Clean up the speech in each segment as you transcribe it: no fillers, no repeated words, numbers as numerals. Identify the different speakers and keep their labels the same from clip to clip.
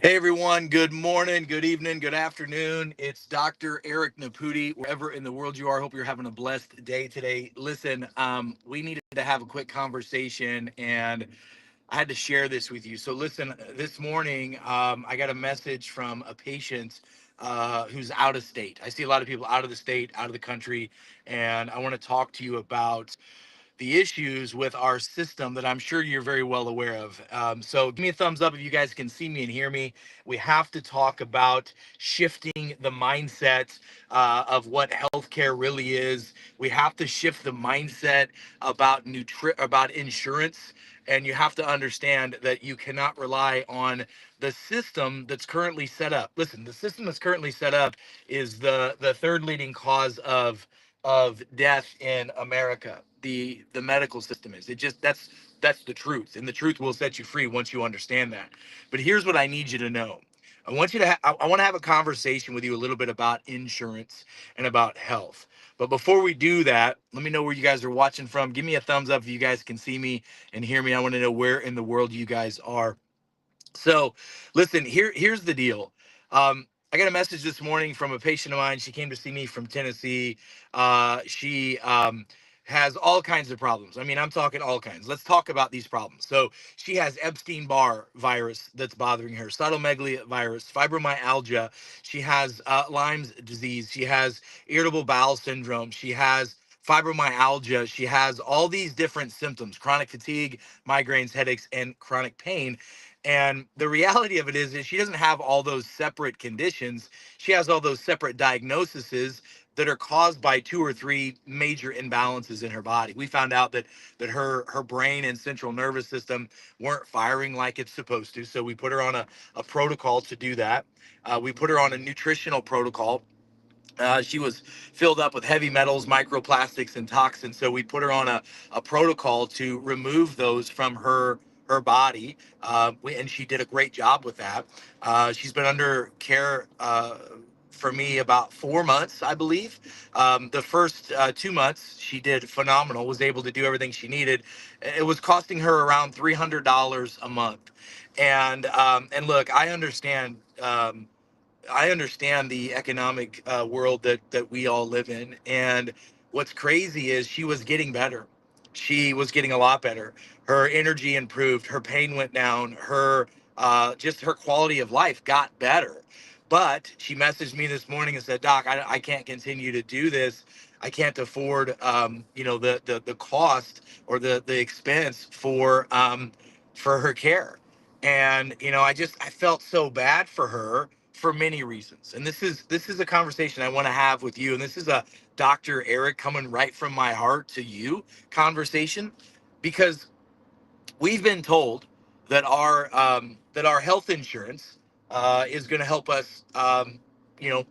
Speaker 1: Hey everyone, good morning, good evening, good afternoon. It's Dr. Eric Naputi, wherever in the world you are. Hope you're having a blessed day today. Listen, we needed to have a quick conversation and I had to share this with you. So listen, this morning, I got a message from a patient who's out of state. I see a lot of people out of the state, out of the country, and I want to talk to you about the issues with our system that I'm sure you're very well aware of. So give me a thumbs up if you guys can see me and hear me. We have to talk about shifting the mindset of what healthcare really is. We have to shift the mindset about insurance. And you have to understand that you cannot rely on the system that's currently set up. Listen, the system that's currently set up is the third leading cause of death in America. The medical system is. It just that's the truth, and the truth will set you free once you understand that. But here's what I need you to know. I want you to I want to have a conversation with you a little bit about insurance and about health. But before we do that, let me know where you guys are watching from. Give me a thumbs up if you guys can see me and hear me. I want to know where in the world you guys are. So, listen, here's the deal. I got a message this morning from a patient of mine. She came to see me from Tennessee. She has all kinds of problems. I mean, I'm talking all kinds. Let's talk about these problems. So, she has Epstein-Barr virus that's bothering her, cytomegalovirus virus, fibromyalgia. She has Lyme's disease. She has irritable bowel syndrome. She has fibromyalgia. She has all these different symptoms: chronic fatigue, migraines, headaches, and chronic pain. And the reality of it is she doesn't have all those separate conditions. She has all those separate diagnoses that are caused by two or three major imbalances in her body. We found out that her brain and central nervous system weren't firing like it's supposed to. So we put her on a protocol to do that. We put her on a nutritional protocol. She was filled up with heavy metals, microplastics, and toxins. So we put her on a protocol to remove those from her body, and she did a great job with that. She's been under care for me about 4 months, I believe. The first 2 months, she did phenomenal. Was able to do everything she needed. It was costing her around $300 a month, and look, I understand the economic world that we all live in, and what's crazy is she was getting better. She was getting a lot better. Her energy improved. Her pain went down. Her just her quality of life got better. But she messaged me this morning and said, "Doc, I can't continue to do this. I can't afford, the cost or the expense for her care." And I felt so bad for her for many reasons. And this is a conversation I want to have with you. And this is a Dr. Eric coming right from my heart to you conversation, because we've been told that our health insurance is going to help us,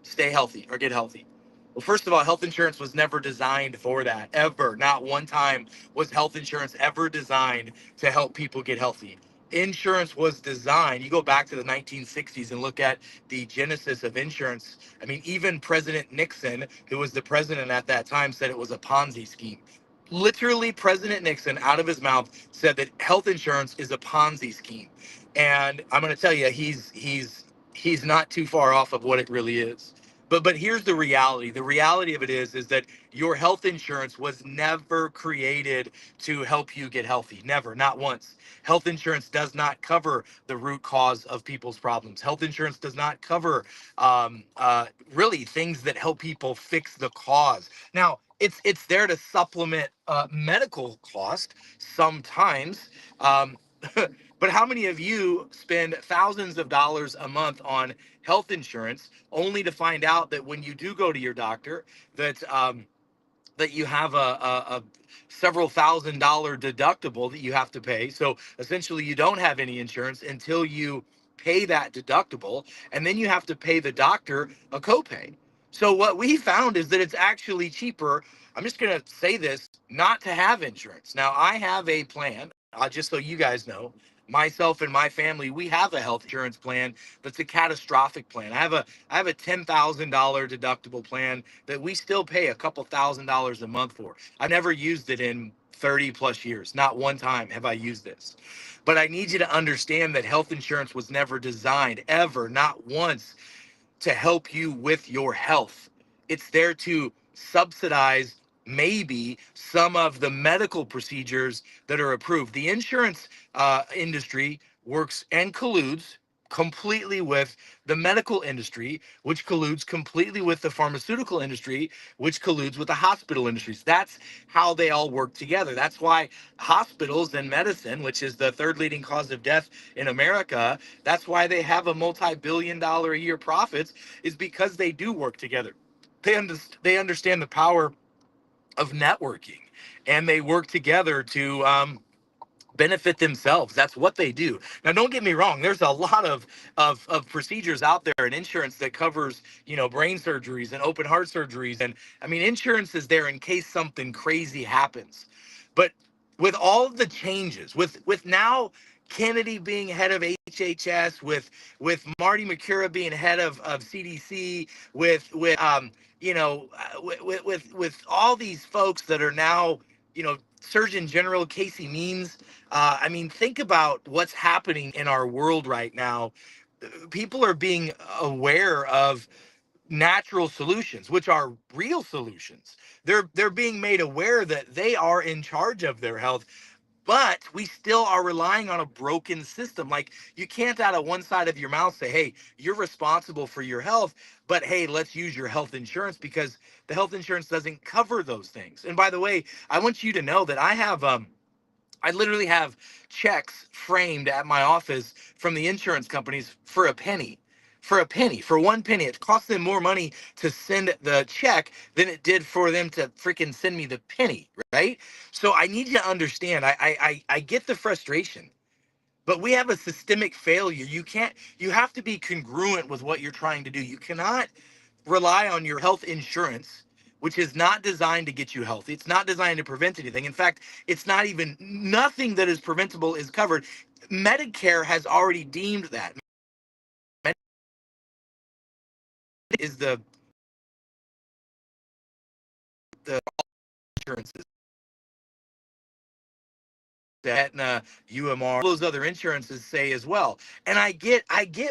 Speaker 1: stay healthy or get healthy. Well, first of all, health insurance was never designed for that, ever. Not one time was health insurance ever designed to help people get healthy. Insurance was designed, you go back to the 1960s and look at the genesis of insurance. I mean, even President Nixon, who was the president at that time, said it was a Ponzi scheme. Literally, President Nixon, out of his mouth, said that health insurance is a Ponzi scheme. And I'm going to tell you, he's not too far off of what it really is. But here's the reality. The reality of it is that your health insurance was never created to help you get healthy. Never, not once. Health insurance does not cover the root cause of people's problems. Health insurance does not cover really things that help people fix the cause. Now, it's there to supplement medical cost sometimes. Um, but how many of you spend thousands of dollars a month on health insurance only to find out that when you do go to your doctor that you have a several $1,000 deductible that you have to pay? So essentially, you don't have any insurance until you pay that deductible, and then you have to pay the doctor a copay. So what we found is that it's actually cheaper. I'm just going to say this: not to have insurance. Now, I have a plan, just so you guys know. myself and my family, we have a health insurance plan that's a catastrophic plan. I have a $10,000 deductible plan that we still pay a couple $1,000s a month for. I've never used it in 30 plus years. Not one time have I used this. But I need you to understand that health insurance was never designed ever, not once, to help you with your health. It's there to subsidize maybe some of the medical procedures that are approved. The insurance industry works and colludes completely with the medical industry, which colludes completely with the pharmaceutical industry, which colludes with the hospital industries. That's how they all work together. That's why hospitals and medicine, which is the third leading cause of death in America, that's why they have a multi-billion-dollar a year profits, is because they do work together. They understand the power of networking, and they work together to benefit themselves. That's what they do. Now, don't get me wrong. There's a lot of procedures out there in insurance that covers, brain surgeries and open heart surgeries. And I mean, insurance is there in case something crazy happens. But with all of the changes, with now Kennedy being head of HHS, with Marty McCura being head of CDC, with all these folks that are now, Surgeon General Casey Means. I mean, think about what's happening in our world right now. People are being aware of natural solutions, which are real solutions. They're being made aware that they are in charge of their health, but we still are relying on a broken system. Like, you can't out of one side of your mouth say, hey, you're responsible for your health, but hey, let's use your health insurance, because the health insurance doesn't cover those things. And by the way, I want you to know that I literally have checks framed at my office from the insurance companies for a penny. For a penny, for 1 penny. It cost them more money to send the check than it did for them to freaking send me the penny, right? So I need you to understand. I get the frustration, but we have a systemic failure. You have to be congruent with what you're trying to do. You cannot rely on your health insurance, which is not designed to get you healthy. It's not designed to prevent anything. In fact, it's not even, nothing that is preventable is covered. Medicare has already deemed that. Medicare is the insurances, Aetna, UMR, all those other insurances say as well. And I get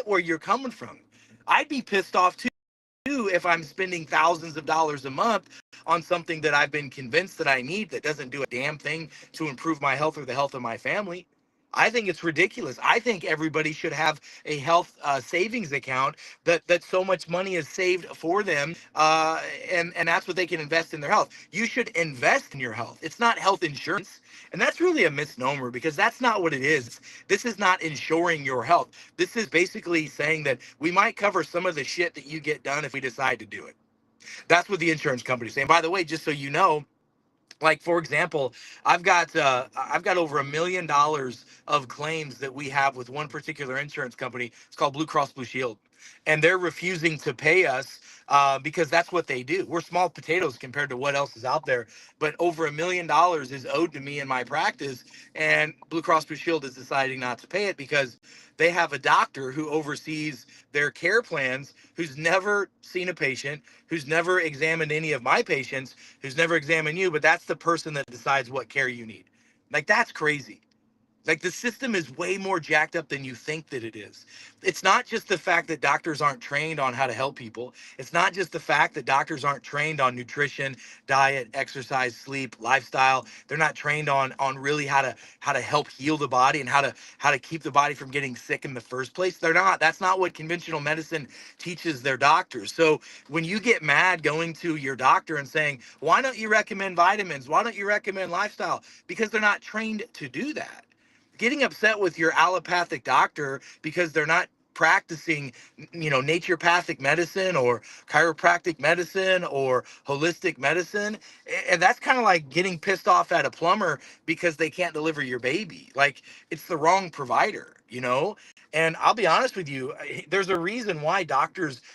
Speaker 1: where you're coming from. I'd be pissed off too if I'm spending thousands of dollars a month on something that I've been convinced that I need, that doesn't do a damn thing to improve my health or the health of my family. I think it's ridiculous. I think everybody should have a health savings account that so much money is saved for them, and that's what they can invest in their health. You should invest in your health. It's not health insurance, and that's really a misnomer, because that's not what it is. This is not insuring your health. This is basically saying that we might cover some of the shit that you get done if we decide to do it. That's what the insurance company is saying. By the way, just so you know, like, for example, I've got over $1 million of claims that we have with one particular insurance company. It's called Blue Cross Blue Shield, and they're refusing to pay us because that's what they do. We're small potatoes compared to what else is out there, but over $1 million is owed to me in my practice, and Blue Cross Blue Shield is deciding not to pay it because they have a doctor who oversees their care plans, who's never seen a patient, who's never examined any of my patients, who's never examined you, but that's the person that decides what care you need. Like, that's crazy. Like, the system is way more jacked up than you think that it is. It's not just the fact that doctors aren't trained on how to help people. It's not just the fact that doctors aren't trained on nutrition, diet, exercise, sleep, lifestyle. They're not trained on really how to help heal the body and how to keep the body from getting sick in the first place. They're not. That's not what conventional medicine teaches their doctors. So when you get mad going to your doctor and saying, "Why don't you recommend vitamins? Why don't you recommend lifestyle?" Because they're not trained to do that. Getting upset with your allopathic doctor because they're not practicing, naturopathic medicine or chiropractic medicine or holistic medicine, and that's kind of like getting pissed off at a plumber because they can't deliver your baby. Like, it's the wrong provider. And I'll be honest with you, there's a reason why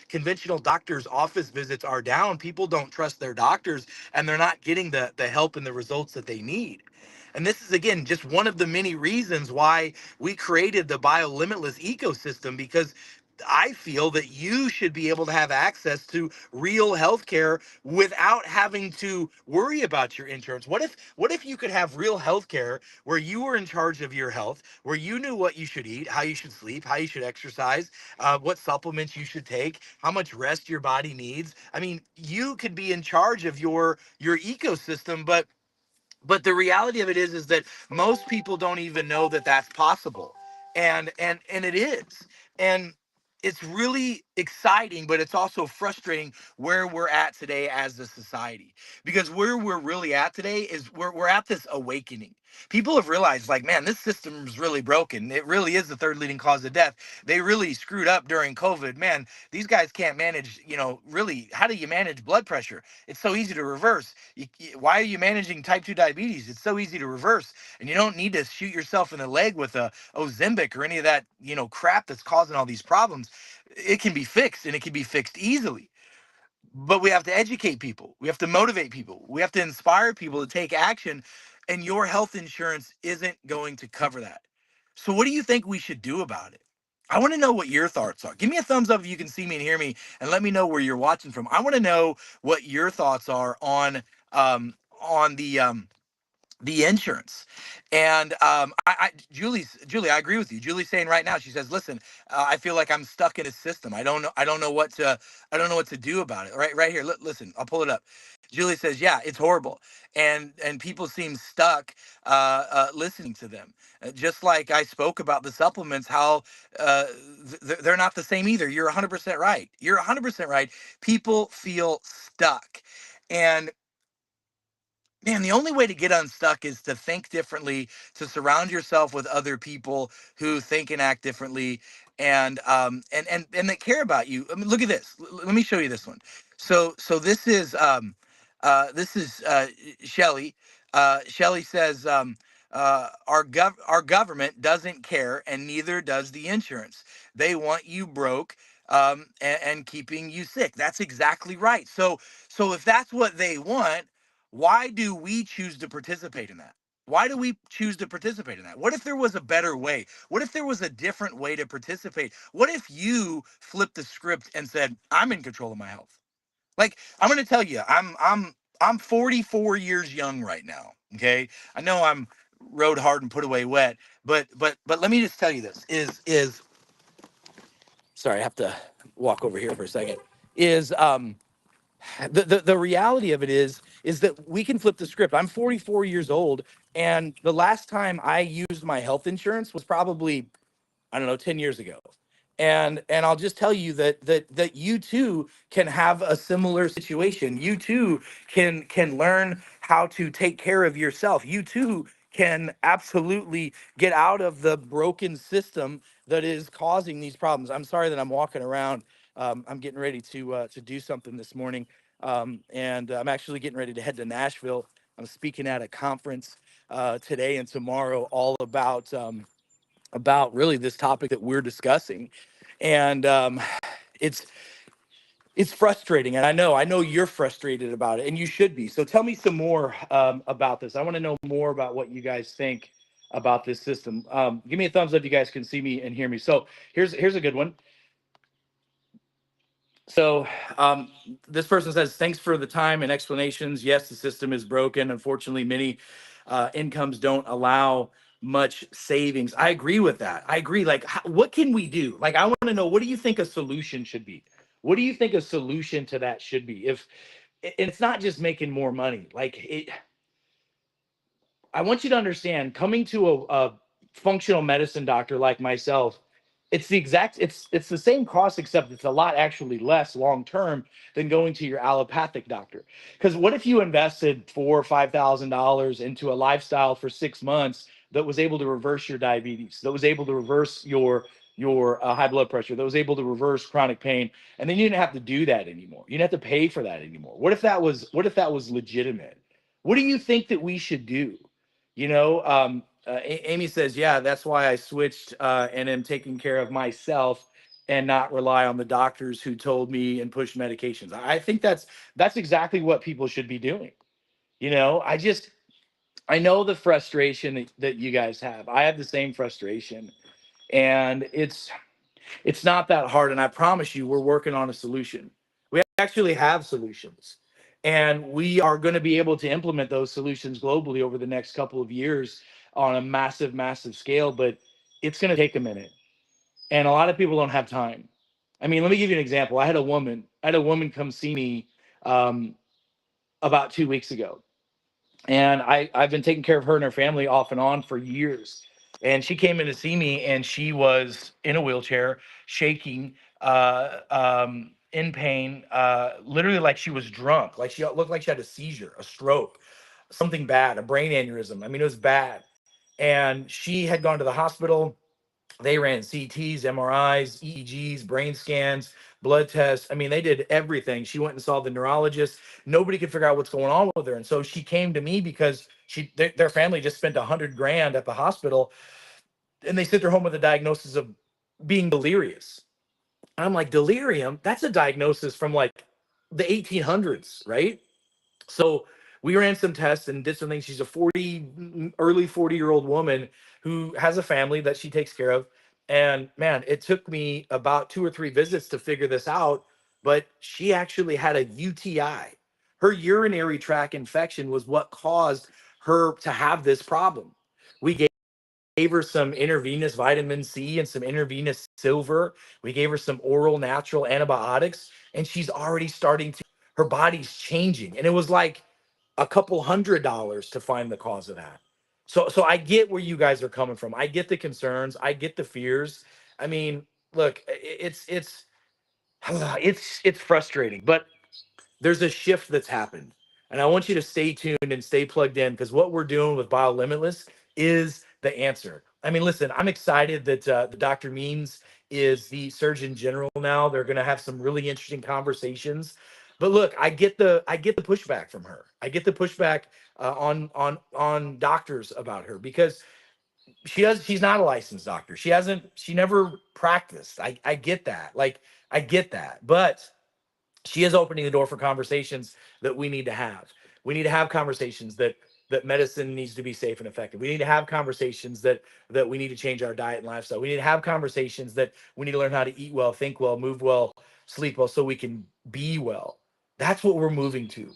Speaker 1: conventional doctors office visits are down. People don't trust their doctors, and they're not getting the help and the results that they need. And this is, again, just one of the many reasons why we created the Biolimitless ecosystem, because I feel that you should be able to have access to real healthcare without having to worry about your insurance. What if you could have real healthcare where you were in charge of your health, where you knew what you should eat, how you should sleep, how you should exercise, what supplements you should take, how much rest your body needs? I mean, you could be in charge of your ecosystem, but the reality of it is that most people don't even know that that's possible, and it is. And it's really exciting, but it's also frustrating where we're at today as a society, because where we're really at today is we're at this awakening. People have realized, like, man, this system is really broken. It really is the third leading cause of death. They really screwed up during COVID. Man, these guys can't manage, really. How do you manage blood pressure? It's so easy to reverse. Why are you managing type 2 diabetes? It's so easy to reverse, and you don't need to shoot yourself in the leg with a Ozempic or any of that, crap that's causing all these problems. It can be fixed, and it can be fixed easily. But we have to educate people. We have to motivate people. We have to inspire people to take action, and your health insurance isn't going to cover that. So what do you think we should do about it? I want to know what your thoughts are. Give me a thumbs up if you can see me and hear me, and let me know where you're watching from. I want to know what your thoughts are on the insurance. And Julie, I agree with you. Julie's saying right now, she says, listen, I feel like I'm stuck in a system. I don't know what to do about it. Right here. Listen, I'll pull it up. Julie says, yeah, it's horrible. And people seem stuck listening to them. Just like I spoke about the supplements, how they're not the same either. You're 100% right. You're 100% right. People feel stuck. And man, the only way to get unstuck is to think differently, to surround yourself with other people who think and act differently, and that care about you. I mean, look at this. Let me show you this one. So this is Shelly. Shelly says, our government doesn't care, and neither does the insurance. They want you broke, and keeping you sick. That's exactly right. So if that's what they want, why do we choose to participate in that? Why do we choose to participate in that? What if there was a better way? What if there was a different way to participate? What if you flipped the script and said, I'm in control of my health? Like, I'm going to tell you, I'm 44 years young right now, okay? I know I'm rode hard and put away wet, but let me just tell you this is sorry, I have to walk over here for a second. Is the reality of it is that we can flip the script. I'm 44 years old, and the last time I used my health insurance was probably, I don't know, 10 years ago. And I'll just tell you that you too can have a similar situation. You too can learn how to take care of yourself. You too can absolutely get out of the broken system that is causing these problems. I'm sorry that I'm walking around. I'm getting ready to do something this morning, and I'm actually getting ready to head to Nashville. I'm speaking at a conference today and tomorrow, all about really this topic that we're discussing. And it's it's frustrating, and I know you're frustrated about it, and you should be. So tell me some more about this. I want to know more about what you guys think about this system. Give me a thumbs up if you guys can see me and hear me. So here's a good one. So this person says, thanks for the time and explanations. Yes, the system is broken. Unfortunately, many incomes don't allow much savings. I agree with that. I agree. Like, what can we do? Like, I want to know, what do you think a solution should be? What do you think a solution to that should be? If and it's not just making more money, like it, I want you to understand, coming to a functional medicine doctor like myself, it's the same cost, except it's a lot actually less long term than going to your allopathic doctor. Because what if you invested $4 or $5,000 into a lifestyle for 6 months that was able to reverse your diabetes, that was able to reverse your high blood pressure, that was able to reverse chronic pain, and then you didn't have to do that anymore. You didn't have to pay for that anymore. What if that was legitimate? What do you think that we should do? Amy says, yeah, that's why I switched and am taking care of myself and not rely on the doctors who told me and pushed medications. I think that's exactly what people should be doing. I just I know the frustration that you guys have. I have the same frustration, and it's not that hard. And I promise you, we're working on a solution. We actually have solutions, and we are going to be able to implement those solutions globally over the next couple of years on a massive, massive scale. But it's going to take a minute, and a lot of people don't have time. I mean, let me give you an example. I had a woman come see me um, about 2 weeks ago, and I've been taking care of her and her family off and on for years. And she came in to see me, and she was in a wheelchair, shaking, in pain, literally like she was drunk, like she looked like she had a seizure, a stroke, something bad, a brain aneurysm. I mean, it was bad. And she had gone to the hospital. They ran CTs, MRIs, EEGs, brain scans, blood tests. I mean, they did everything. She went and saw the neurologist. Nobody could figure out what's going on with her. And so she came to me because their family just spent 100 grand at the hospital, and they sent her home with a diagnosis of being delirious. And I'm like, delirium? That's a diagnosis from like the 1800s, right? So we ran some tests and did some things. She's a early 40-year-old woman who has a family that she takes care of. And man, it took me about 2 or 3 visits to figure this out. But she actually had a UTI. Her urinary tract infection was what caused her to have this problem. We gave her some intravenous vitamin C and some intravenous silver. We gave her some oral natural antibiotics, and she's already starting to, her body's changing. And it was like a couple $100 to find the cause of that. So I get where you guys are coming from. I get the concerns. I get the fears. I mean, look, it's frustrating, but there's a shift that's happened. And I want you to stay tuned and stay plugged in, because what we're doing with Biolimitless is the answer. I mean, listen, I'm excited that the Dr. Means is the Surgeon General now. They're going to have some really interesting conversations. But look, I get the pushback from her. I get the pushback on doctors about her, because she's not a licensed doctor. She never practiced. I get that. Like, I get that. But she is opening the door for conversations that we need to have. We need to have conversations that medicine needs to be safe and effective. We need to have conversations that we need to change our diet and lifestyle. We need to have conversations that we need to learn how to eat well, think well, move well, sleep well, so we can be well. That's what we're moving to.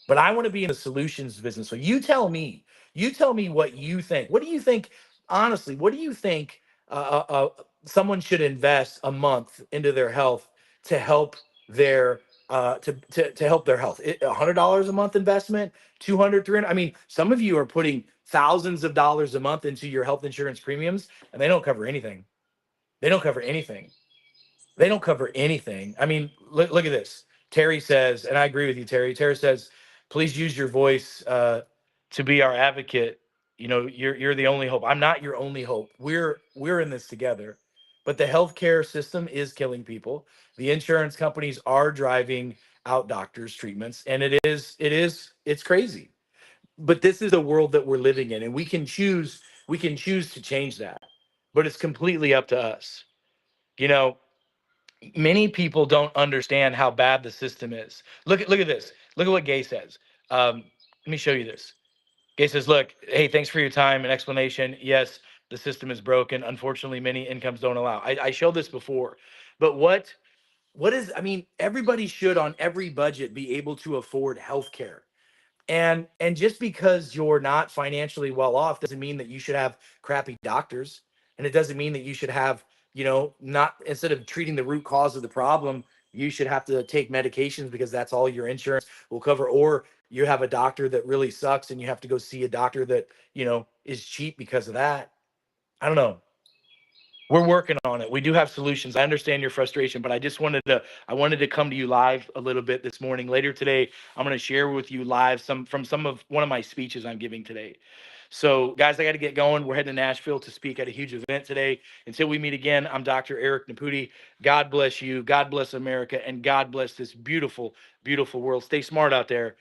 Speaker 1: But I want to be in the solutions business. So you tell me what you think. What do you think, honestly? What do you think someone should invest a month into their health to help their to help their health? $100 a month investment, 200, 300. I mean, some of you are putting thousands of dollars a month into your health insurance premiums, and they don't cover anything. They don't cover anything. They don't cover anything. I mean, look at this. Terry says, and I agree with you, Terry. Terry says, please use your voice to be our advocate. You know, you're the only hope. I'm not your only hope. We're in this together. But the healthcare system is killing people. The insurance companies are driving out doctors' treatments, and it's crazy. But this is the world that we're living in, and we can choose to change that. But it's completely up to us. You know, many people don't understand how bad the system is. Look at this. Look at what Gay says. Let me show you this. Gay says, "Look, hey, thanks for your time and explanation. Yes, the system is broken. Unfortunately, many incomes don't allow." I showed this before, but what is? I mean, everybody should on every budget be able to afford healthcare. And just because you're not financially well off doesn't mean that you should have crappy doctors, and it doesn't mean that you should have, not, instead of treating the root cause of the problem, you should have to take medications because that's all your insurance will cover. Or you have a doctor that really sucks and you have to go see a doctor that is cheap because of that. I don't know. We're working on it. We do have solutions. I understand your frustration, but I wanted to come to you live a little bit this morning. Later today, I'm going to share with you live some of one of my speeches I'm giving today. So, guys, I got to get going. We're heading to Nashville to speak at a huge event today. Until we meet again, I'm Dr. Eric Naputi. God bless you. God bless America, and God bless this beautiful, beautiful world. Stay smart out there.